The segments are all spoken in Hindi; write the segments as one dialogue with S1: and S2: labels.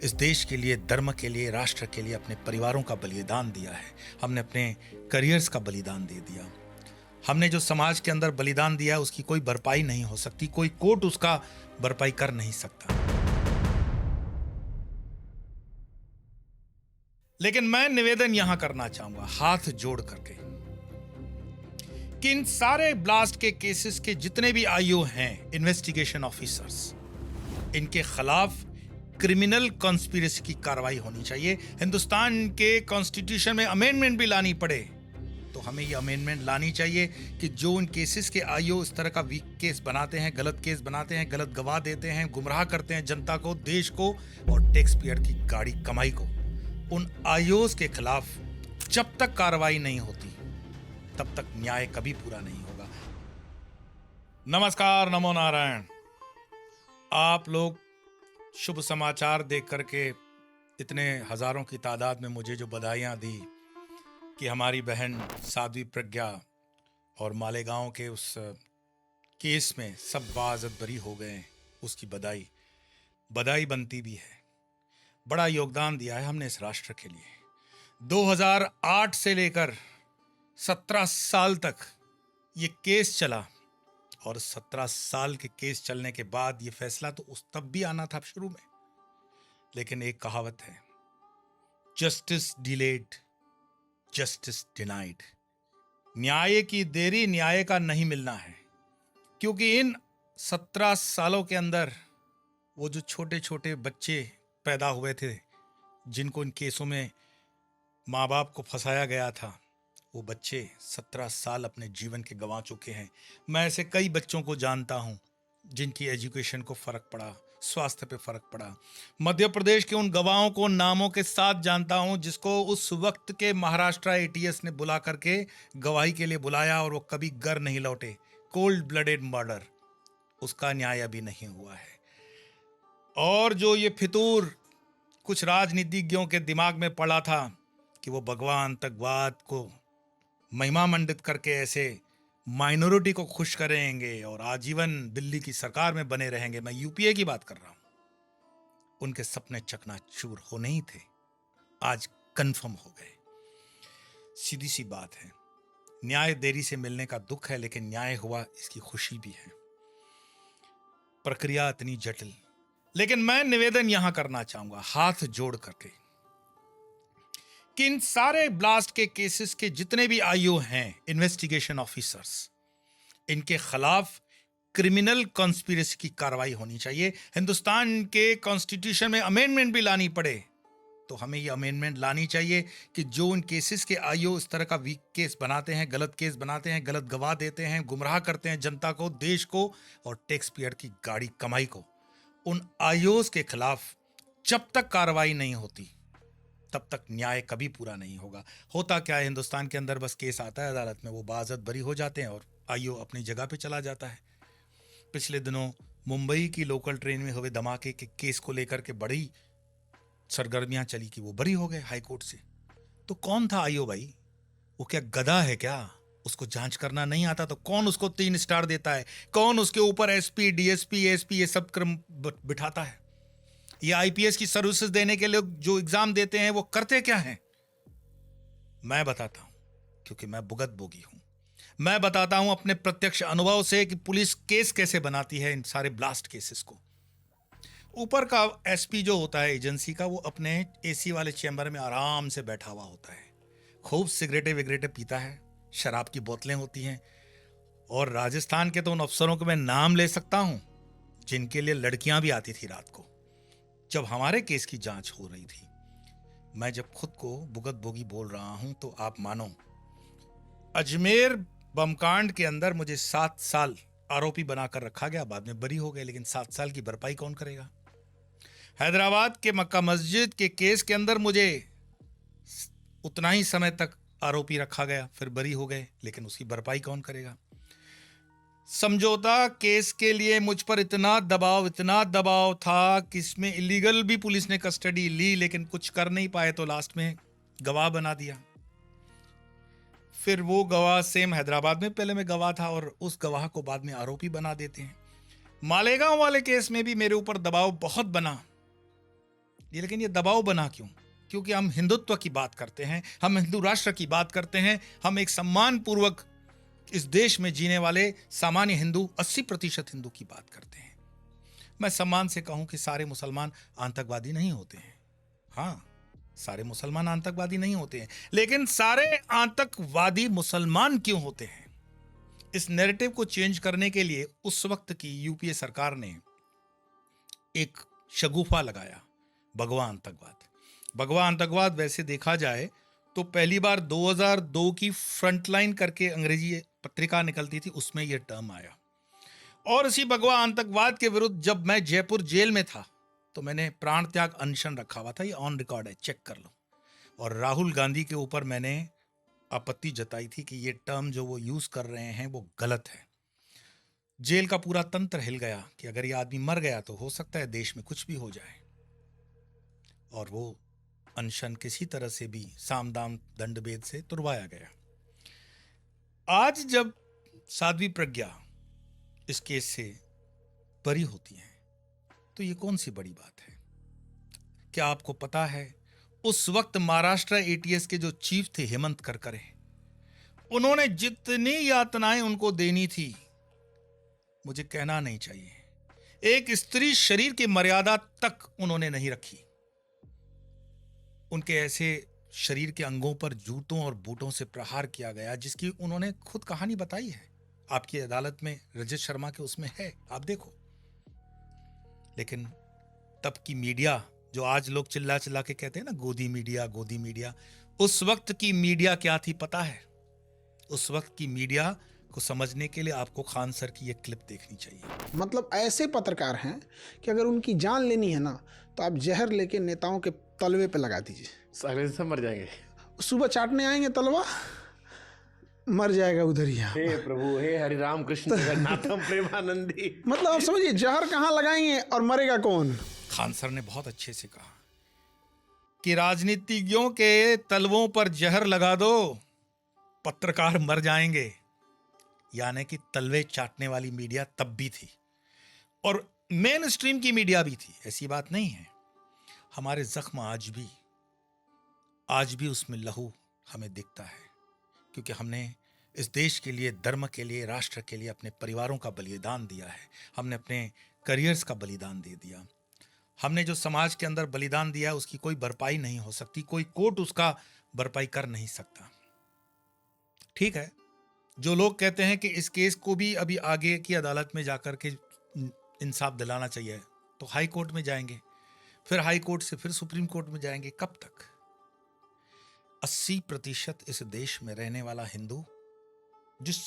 S1: इस देश के लिए, धर्म के लिए, राष्ट्र के लिए अपने परिवारों का बलिदान दिया है। हमने अपने करियर्स का बलिदान दे दिया। हमने जो समाज के अंदर बलिदान दिया उसकी कोई भरपाई नहीं हो सकती, कोई कोर्ट उसका भरपाई कर नहीं सकता। लेकिन मैं निवेदन यहां करना चाहूंगा हाथ जोड़ करके कि इन सारे ब्लास्ट के केसेस के जितने भी आईओ हैं, इन्वेस्टिगेशन ऑफिसर्स, इनके खिलाफ क्रिमिनल कॉन्स्पिरेसी की कार्रवाई होनी चाहिए। हिंदुस्तान के कॉन्स्टिट्यूशन में अमेंडमेंट भी लानी पड़े तो हमें ये अमेंडमेंट लानी चाहिए कि जो इन केसेस के आईओ इस तरह का वीक केस बनाते हैं, गलत केस बनाते हैं, गलत गवाह देते हैं, गुमराह करते हैं जनता को, देश को और टैक्स पेयर की गाड़ी कमाई को, उन आईओस के खिलाफ जब तक कार्रवाई नहीं होती तब तक न्याय कभी पूरा नहीं होगा। नमस्कार, नमो नारायण। आप लोग शुभ समाचार देख करके इतने हजारों की तादाद में मुझे जो बधाइयां दी कि हमारी बहन साध्वी प्रज्ञा और मालेगांव के उस केस में सब बाइज्जत बरी हो गए, उसकी बधाई बनती भी है। बड़ा योगदान दिया है हमने इस राष्ट्र के लिए। 2008 से लेकर 17 साल तक ये केस चला और 17 साल के केस चलने के बाद ये फैसला तो उस तब भी आना था शुरू में, लेकिन एक कहावत है, जस्टिस डिलेड, जस्टिस डिनाइड। न्याय की देरी न्याय का नहीं मिलना है, क्योंकि इन 17 सालों के अंदर वो जो छोटे छोटे बच्चे पैदा हुए थे जिनको इन केसों में माँ बाप को फंसाया गया था, वो बच्चे 17 साल अपने जीवन के गंवा चुके हैं। मैं ऐसे कई बच्चों को जानता हूं जिनकी एजुकेशन को फर्क पड़ा, स्वास्थ्य पे फर्क पड़ा। मध्य प्रदेश के उन गवाहों को नामों के साथ जानता हूं जिसको उस वक्त के महाराष्ट्र एटीएस ने बुला करके गवाही के लिए बुलाया और वो कभी घर नहीं लौटे। कोल्ड ब्लडेड मर्डर, उसका न्याय अभी नहीं हुआ है। और जो ये फितूर कुछ राजनीतिज्ञों के दिमाग में पड़ा था कि वो भगवान आतंकवाद को महिमा मंडित करके ऐसे माइनॉरिटी को खुश करेंगे और आजीवन दिल्ली की सरकार में बने रहेंगे, मैं यूपीए की बात कर रहा हूं, उनके सपने चकनाचूर होने ही थे, आज कंफर्म हो गए। सीधी सी बात है, न्याय देरी से मिलने का दुख है, लेकिन न्याय हुआ इसकी खुशी भी है। प्रक्रिया इतनी जटिल, लेकिन मैं निवेदन यहां करना चाहूंगा हाथ जोड़ करके कि इन सारे ब्लास्ट के केसेस के जितने भी आईओ हैं, इन्वेस्टिगेशन ऑफिसर्स, इनके खिलाफ क्रिमिनल कॉन्स्पिरेसी की कार्रवाई होनी चाहिए। हिंदुस्तान के कॉन्स्टिट्यूशन में अमेंडमेंट भी लानी पड़े तो हमें ये अमेंडमेंट लानी चाहिए कि जो इन केसेस के आईओ इस तरह का वीक केस बनाते हैं, गलत केस बनाते हैं, गलत गवाह देते हैं, गुमराह करते हैं जनता को, देश को और टैक्स पेयर की गाड़ी कमाई को, उन आईओस के खिलाफ जब तक कार्रवाई नहीं होती तब तक न्याय कभी पूरा नहीं होगा। होता क्या है, हिंदुस्तान के अंदर बस केस आता है अदालत में, वो बाइज्जत बरी हो जाते हैं और आईओ अपनी जगह पे चला जाता है। पिछले दिनों मुंबई की लोकल ट्रेन में हुए धमाके के केस को लेकर के बड़ी सरगर्मियां चली कि वो बरी हो गए हाई कोर्ट से। तो कौन था आईओ भाई? वो क्या गधा है क्या? उसको जांच करना नहीं आता तो कौन उसको 3 स्टार देता है? कौन उसके ऊपर एसपी, डीएसपी, एसपी ये सब क्रम बिठाता है? ये आईपीएस की सर्विसेज देने के लिए जो एग्जाम देते हैं वो करते क्या हैं? मैं बताता हूं, क्योंकि मैं भुगतभोगी हूं। मैं बताता हूं अपने प्रत्यक्ष अनुभव से कि पुलिस केस कैसे बनाती है इन सारे ब्लास्ट केसेस को। ऊपर का एसपी जो होता है एजेंसी का, वो अपने एसी वाले चैम्बर में आराम से बैठा हुआ होता है, खूब सिगरेटे विगरेटे पीता है, शराब की बोतलें होती हैं। और राजस्थान के तो उन अफसरों को मैं नाम ले सकता हूं जिनके लिए लड़कियां भी आती थी रात को। जब हमारे केस की जांच हो रही थी, मैं जब खुद को भुगतभोगी बोल रहा हूं तो आप मानो, अजमेर बमकांड के अंदर मुझे 7 साल आरोपी बनाकर रखा गया, बाद में बरी हो गए, लेकिन 7 साल की भरपाई कौन करेगा? हैदराबाद के मक्का मस्जिद के केस के अंदर मुझे उतना ही समय तक आरोपी रखा गया, फिर बरी हो गए, लेकिन उसकी भरपाई कौन करेगा? समझौता केस के लिए मुझ पर इतना दबाव था कि इसमें इलीगल भी पुलिस ने कस्टडी ली, लेकिन कुछ कर नहीं पाए तो लास्ट में गवाह बना दिया। फिर वो गवाह सेम हैदराबाद में पहले में गवाह था और उस गवाह को बाद में आरोपी बना देते हैं। मालेगांव वाले केस में भी मेरे ऊपर दबाव बहुत बना, लेकिन ये दबाव बना क्यों? क्योंकि हम हिंदुत्व की बात करते हैं, हम हिंदू राष्ट्र की बात करते हैं, हम एक सम्मान पूर्वक इस देश में जीने वाले सामान्य हिंदू 80% हिंदू की बात करते हैं। मैं सम्मान से कहूं कि सारे मुसलमान आतंकवादी नहीं होते हैं। हाँ, सारे मुसलमान आतंकवादी नहीं होते हैं, लेकिन सारे आतंकवादी मुसलमान क्यों होते हैं? इस नैरेटिव को चेंज करने के लिए उस वक्त की यूपीए सरकार ने एक शगुफा लगाया, भगवा आतंकवाद। भगवा आतंकवाद वैसे देखा जाए तो पहली बार 2002 की फ्रंटलाइन करके अंग्रेजी पत्रिका निकलती थी, उसमें यह टर्म आया। और इसी भगवा आतंकवाद के विरुद्ध जब मैं जयपुर जेल में था तो मैंने प्राण त्याग अनशन रखा हुआ था, ये ऑन रिकॉर्ड है, चेक कर लो। और राहुल गांधी के ऊपर मैंने आपत्ति जताई थी कि ये टर्म जो वो यूज कर रहे हैं वो गलत है। जेल का पूरा तंत्र हिल गया कि अगर ये आदमी मर गया तो हो सकता है देश में कुछ भी हो जाए, और वो अनशन किसी तरह से भी साम दाम दंड भेद से तुड़वाया गया। आज जब साध्वी प्रज्ञा इस केस से बरी होती हैं तो ये कौन सी बड़ी बात है? क्या आपको पता है उस वक्त महाराष्ट्र एटीएस के जो चीफ थे हेमंत करकरे, उन्होंने जितनी यातनाएं उनको देनी थी मुझे कहना नहीं चाहिए। एक स्त्री शरीर की मर्यादा तक उन्होंने नहीं रखी। उनके ऐसे शरीर के अंगों पर जूतों और बूटों से प्रहार किया गया जिसकी उन्होंने खुद कहानी बताई है, आपकी अदालत में रजत शर्मा के उसमें है, आप देखो। लेकिन तब की मीडिया, जो आज लोग चिल्ला चिल्ला के कहते हैं ना गोदी मीडिया गोदी मीडिया, उस वक्त की मीडिया क्या थी पता है? उस वक्त की मीडिया को समझने के लिए आपको खान सर की एक क्लिप देखनी चाहिए।
S2: मतलब ऐसे पत्रकार हैं कि अगर उनकी जान लेनी है ना तो आप जहर लेके नेताओं के तलवे पे लगा दीजिए,
S3: अगले दिन सब मर जाएंगे।
S2: सुबह चाटने आएंगे तलवा, मर जाएगा उधर ही।
S3: हे प्रभु, हे हरि राम कृष्ण जगन्नाथम प्रेमानंदी।
S2: मतलब आप समझिए जहर कहाँ लगाएंगे और मरेगा कौन?
S1: खान सर ने बहुत अच्छे से कहा कि राजनीतिज्ञों के तलवों पर जहर लगा दो, पत्रकार मर जाएंगे। यानी कि तलवे चाटने वाली मीडिया तब भी थी और मेन स्ट्रीम की मीडिया भी थी, ऐसी बात नहीं है। हमारे जख्म आज भी उसमें लहू हमें दिखता है, क्योंकि हमने इस देश के लिए, धर्म के लिए, राष्ट्र के लिए अपने परिवारों का बलिदान दिया है। हमने अपने करियर्स का बलिदान दे दिया। हमने जो समाज के अंदर बलिदान दिया है उसकी कोई भरपाई नहीं हो सकती, कोई कोर्ट उसका भरपाई कर नहीं सकता। ठीक है, जो लोग कहते हैं कि इस केस को भी अभी आगे की अदालत में जाकर के इंसाफ दिलाना चाहिए, तो हाई कोर्ट में जाएंगे, फिर हाई कोर्ट से फिर सुप्रीम कोर्ट में जाएंगे, कब तक? 80% इस देश में रहने वाला हिंदू, जिस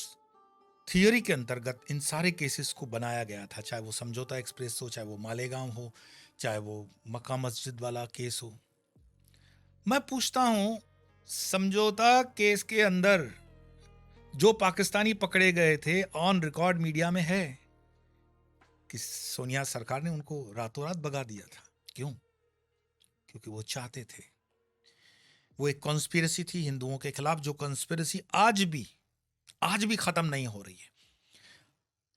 S1: थियोरी के अंतर्गत इन सारे केसेस को बनाया गया था, चाहे वो समझौता एक्सप्रेस हो, चाहे वो मालेगांव हो, चाहे वो मक्का मस्जिद वाला केस हो। मैं पूछता हूं, समझौता केस के अंदर जो पाकिस्तानी पकड़े गए थे, ऑन रिकॉर्ड मीडिया में है कि सोनिया सरकार ने उनको रातों रात भगा दिया था। क्यों? क्योंकि वो चाहते थे, वो एक कॉन्स्पिरेसी थी हिंदुओं के खिलाफ, जो कॉन्स्पिरेसी आज भी खत्म नहीं हो रही है।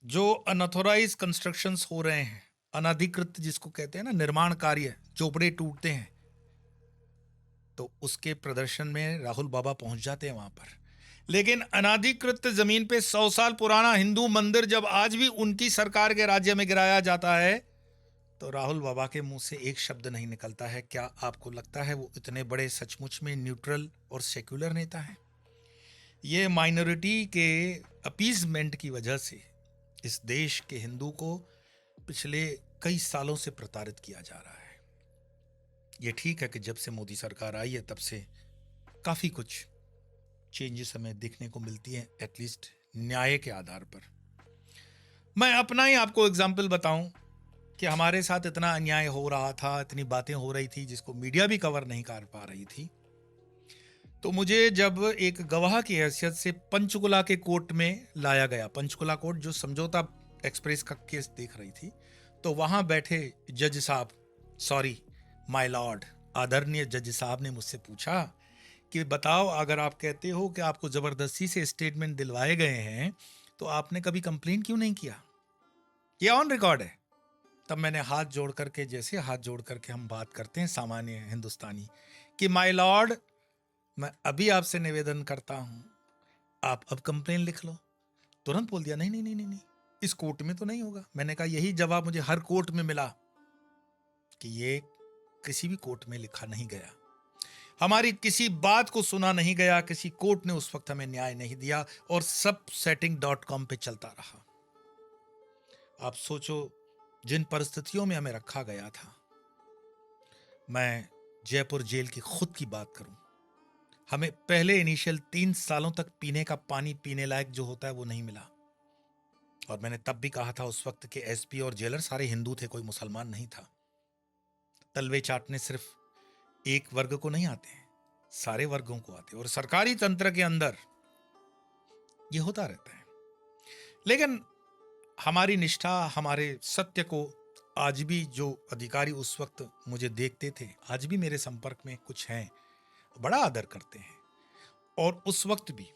S1: जो अनऑथोराइज कंस्ट्रक्शंस हो रहे हैं, अनधिकृत जिसको कहते हैं ना, निर्माण कार्य, चोपड़े टूटते हैं, तो उसके प्रदर्शन में राहुल बाबा पहुंच जाते हैं वहां पर। लेकिन अनाधिकृत जमीन पे 100 साल पुराना हिंदू मंदिर जब आज भी उनकी सरकार के राज्य में गिराया जाता है तो राहुल बाबा के मुंह से एक शब्द नहीं निकलता है। क्या आपको लगता है वो इतने बड़े सचमुच में न्यूट्रल और सेक्युलर नेता हैं? ये माइनॉरिटी के अपीजमेंट की वजह से इस देश के हिंदू को पिछले कई सालों से प्रताड़ित किया जा रहा है। ये ठीक है कि जब से मोदी सरकार आई है तब से काफी कुछ चेंजेस हमें देखने को मिलती हैं, एटलीस्ट न्याय के आधार पर। मैं अपना ही आपको एग्जाम्पल बताऊं कि हमारे साथ इतना अन्याय हो रहा था, इतनी बातें हो रही थी जिसको मीडिया भी कवर नहीं कर पा रही थी, तो मुझे जब एक गवाह की हैसियत से पंचकुला के कोर्ट में लाया गया, पंचकुला कोर्ट जो समझौता एक्सप्रेस का केस देख रही थी, तो वहां बैठे जज साहब, सॉरी माय लॉर्ड, आदरणीय जज साहब ने मुझसे पूछा कि बताओ, अगर आप कहते हो कि आपको जबरदस्ती से स्टेटमेंट दिलवाए गए हैं तो आपने कभी कंप्लेंट क्यों नहीं किया? ये ऑन रिकॉर्ड है, तब मैंने हाथ जोड़ करके, जैसे हाथ जोड़ करके हम बात करते हैं सामान्य हिंदुस्तानी, कि माय लॉर्ड, मैं अभी आपसे निवेदन करता हूं, आप अब कंप्लेन लिख लो। तुरंत बोल दिया, नहीं नहीं नहीं नहीं नहीं, इस कोर्ट में तो नहीं होगा। मैंने कहा यही जवाब मुझे हर कोर्ट में मिला कि ये किसी भी कोर्ट में लिखा नहीं गया, हमारी किसी बात को सुना नहीं गया, किसी कोर्ट ने उस वक्त हमें न्याय नहीं दिया, और सब setting.com पे चलता रहा। आप सोचो जिन परिस्थितियों में हमें रखा गया था। मैं जयपुर जेल की खुद की बात करूं, हमें पहले इनिशियल 3 सालों तक पीने का पानी पीने लायक जो होता है वो नहीं मिला। और मैंने तब भी कहा था, उस वक्त के एसपी और जेलर सारे हिंदू थे, कोई मुसलमान नहीं था। तलवे चाटने सिर्फ एक वर्ग को नहीं आते हैं, सारे वर्गों को आते हैं, और सरकारी तंत्र के अंदर ये होता रहता है। लेकिन हमारी निष्ठा, हमारे सत्य को आज भी जो अधिकारी उस वक्त मुझे देखते थे, आज भी मेरे संपर्क में कुछ हैं, बड़ा आदर करते हैं। और उस वक्त भी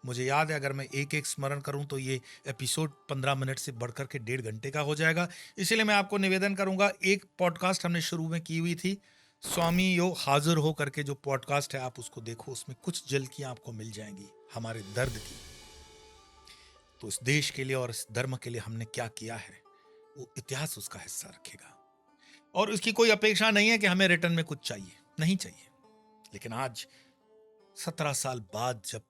S1: मुझे याद है, अगर मैं एक एक स्मरण करूं तो ये एपिसोड 15 मिनट से बढ़कर के 1.5 घंटे का हो जाएगा। इसलिए मैं आपको निवेदन करूंगा, एक पॉडकास्ट हमने शुरू में की हुई थी, स्वामी यो हाजिर हो करके जो पॉडकास्ट है, आप उसको देखो, उसमें कुछ झलकियां आपको मिल जाएंगी हमारे दर्द की। तो इस देश के लिए और इस धर्म के लिए हमने क्या किया है, वो इतिहास उसका हिस्सा रखेगा। और उसकी कोई अपेक्षा नहीं है कि हमें रिटर्न में कुछ चाहिए, नहीं चाहिए। लेकिन आज 17 साल बाद जब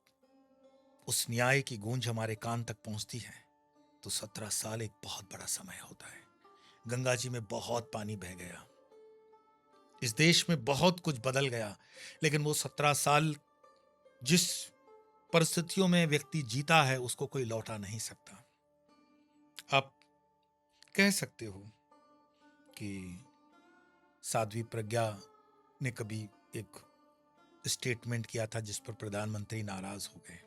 S1: उस न्याय की गूंज हमारे कान तक पहुंचती है, तो 17 साल एक बहुत बड़ा समय होता है। गंगा जी में बहुत पानी बह गया, इस देश में बहुत कुछ बदल गया, लेकिन वो 17 साल जिस परिस्थितियों में व्यक्ति जीता है, उसको कोई लौटा नहीं सकता। आप कह सकते हो कि साध्वी प्रज्ञा ने कभी एक स्टेटमेंट किया था जिस पर प्रधानमंत्री नाराज हो गए।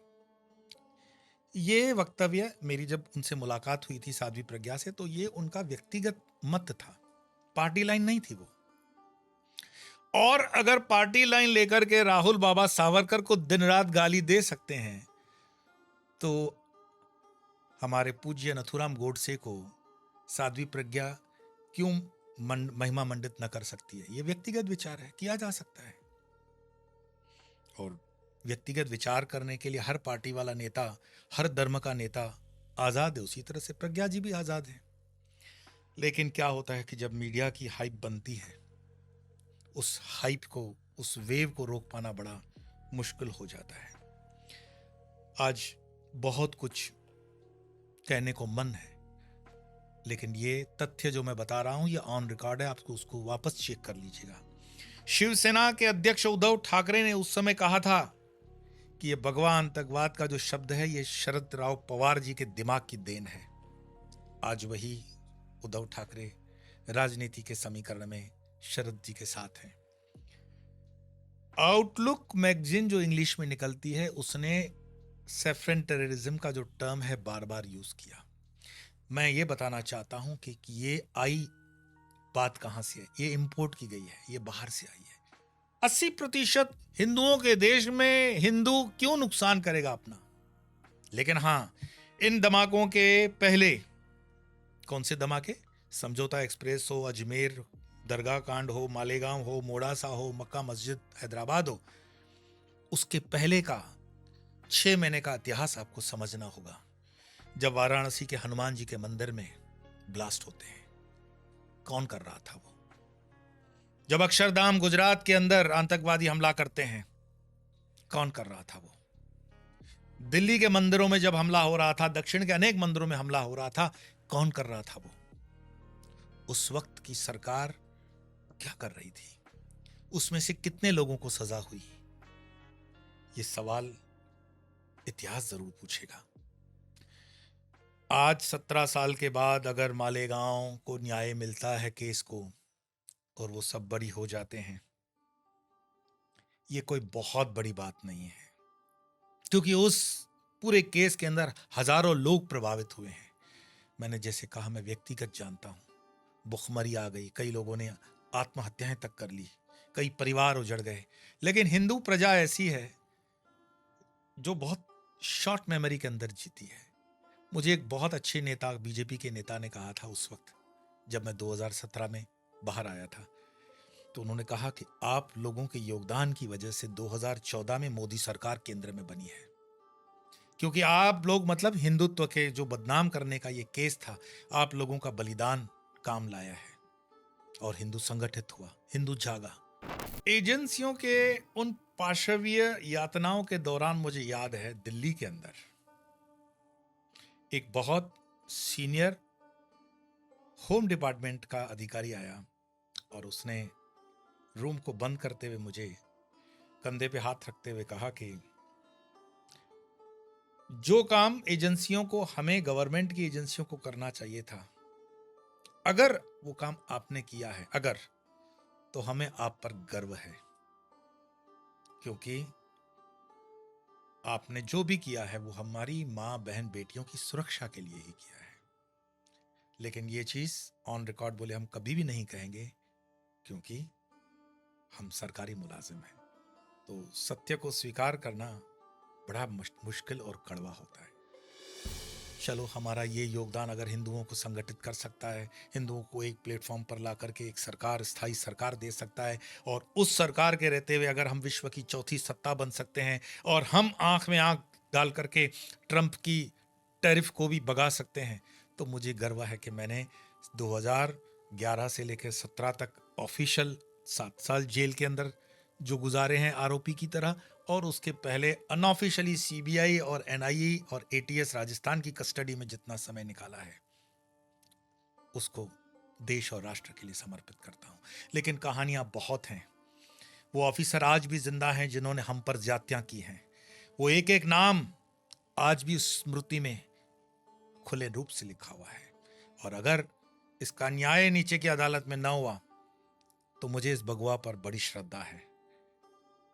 S1: ये वक्तव्य, मेरी जब उनसे मुलाकात हुई थी साध्वी प्रज्ञा से, तो ये उनका व्यक्तिगत मत था, पार्टी लाइन नहीं थी वो। और अगर पार्टी लाइन लेकर के राहुल बाबा सावरकर को दिन रात गाली दे सकते हैं, तो हमारे पूज्य नथुराम गोडसे को साध्वी प्रज्ञा क्यों महिमा मंडित न कर सकती है? ये व्यक्तिगत विचार है, किया जा सकता है। और व्यक्तिगत विचार करने के लिए हर पार्टी वाला नेता, हर धर्म का नेता आजाद है, उसी तरह से प्रज्ञा जी भी आजाद है। लेकिन क्या होता है कि जब मीडिया की हाइप बनती है, उस हाइप को, उस वेव को रोक पाना बड़ा मुश्किल हो जाता है। आज बहुत कुछ कहने को मन है, लेकिन ये तथ्य जो मैं बता रहा हूं, ये ऑन रिकॉर्ड है, आपको उसको वापस चेक कर लीजिएगा। शिवसेना के अध्यक्ष उद्धव ठाकरे ने उस समय कहा था कि ये भगवान आतंकवाद का जो शब्द है, ये शरद राव पवार जी के दिमाग की देन है। आज वही उद्धव ठाकरे राजनीति के समीकरण में शरद जी के साथ हैं। आउटलुक मैगजीन जो इंग्लिश में निकलती है, उसने सैफ्रन टेररिज्म का जो टर्म है बार बार यूज किया। मैं ये बताना चाहता हूं कि ये आई बात कहां से है, ये इंपोर्ट की गई है, ये बाहर से आई है। 80% हिंदुओं के देश में हिंदू क्यों नुकसान करेगा अपना? लेकिन हां, इन धमाकों के पहले, कौन से धमाके? समझौता एक्सप्रेस हो, अजमेर दरगाह कांड हो, मालेगांव हो, मोड़ासा हो, मक्का मस्जिद हैदराबाद हो, उसके पहले का 6 महीने का इतिहास आपको समझना होगा। जब वाराणसी के हनुमान जी के मंदिर में ब्लास्ट होते हैं, कौन कर रहा था वो? जब अक्षरधाम गुजरात के अंदर आतंकवादी हमला करते हैं, कौन कर रहा था वो? दिल्ली के मंदिरों में जब हमला हो रहा था, दक्षिण के अनेक मंदिरों में हमला हो रहा था, कौन कर रहा था वो? उस वक्त की सरकार क्या कर रही थी? उसमें से कितने लोगों को सजा हुई? ये सवाल इतिहास जरूर पूछेगा। आज 17 साल के बाद अगर मालेगांव को न्याय मिलता है केस को, और वो सब बरी हो जाते हैं, ये कोई बहुत बड़ी बात नहीं है, क्योंकि उस पूरे केस के अंदर हजारों लोग प्रभावित हुए हैं। मैंने जैसे कहा, मैं व्यक्तिगत जानता हूं, भुखमरी आ गई, कई लोगों ने आत्महत्याएं तक कर ली, कई परिवार उजड़ गए। लेकिन हिंदू प्रजा ऐसी है जो बहुत शॉर्ट मेमोरी के अंदर जीती है। मुझे एक बहुत अच्छे नेता, बीजेपी के नेता ने कहा था उस वक्त, जब मैं 2017 में बाहर आया था, तो उन्होंने कहा कि आप लोगों के योगदान की वजह से 2014 में मोदी सरकार केंद्र में बनी है, क्योंकि आप लोग मतलब हिंदुत्व के जो बदनाम करने का ये केस था, आप लोगों का बलिदान काम लाया है और हिंदू संगठित हुआ, हिंदू जागा। एजेंसियों के उन पाशवीय यातनाओं के दौरान मुझे याद है, दिल्ली के अंदर एक बहुत सीनियर होम डिपार्टमेंट का अधिकारी आया और उसने रूम को बंद करते हुए मुझे कंधे पे हाथ रखते हुए कहा कि जो काम एजेंसियों को, हमें गवर्नमेंट की एजेंसियों को करना चाहिए था, अगर वो काम आपने किया है, अगर, तो हमें आप पर गर्व है, क्योंकि आपने जो भी किया है वो हमारी माँ बहन बेटियों की सुरक्षा के लिए ही किया है। लेकिन ये चीज ऑन रिकॉर्ड बोले हम कभी भी नहीं कहेंगे, क्योंकि हम सरकारी मुलाजिम हैं। तो सत्य को स्वीकार करना बड़ा मुश्किल और कड़वा होता है। चलो, हमारा ये योगदान अगर हिंदुओं को संगठित कर सकता है, हिंदुओं को एक प्लेटफॉर्म पर ला करके एक सरकार, स्थायी सरकार दे सकता है, और उस सरकार के रहते हुए अगर हम विश्व की चौथी सत्ता बन सकते हैं और हम आंख में आंख डाल करके ट्रंप की टैरिफ को भी भगा सकते हैं, तो मुझे गर्व है कि मैंने 2011 से लेकर 17 तक ऑफिशियल 7 साल जेल के अंदर जो गुजारे हैं आरोपी की तरह, और उसके पहले अनऑफिशियली सीबीआई और एनआईए और एटीएस राजस्थान की कस्टडी में जितना समय निकाला है, उसको देश और राष्ट्र के लिए समर्पित करता हूं। लेकिन कहानियां बहुत हैं। वो ऑफिसर आज भी जिंदा हैं जिन्होंने हम पर ज्यादतियां की हैं। वो एक एक नाम आज भी उस स्मृति में खुले रूप से लिखा हुआ है, और अगर इसका न्याय नीचे की अदालत में ना हुआ तो मुझे इस भगवा पर बड़ी श्रद्धा है।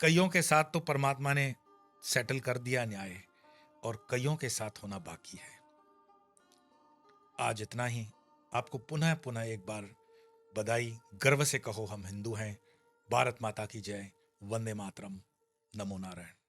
S1: कईयों के साथ तो परमात्मा ने सेटल कर दिया न्याय, और कईयों के साथ होना बाकी है। आज इतना ही। आपको पुनः पुनः एक बार बधाई, गर्व से कहो हम हिंदू हैं। भारत माता की जय। वंदे मातरम। नमो नारायण।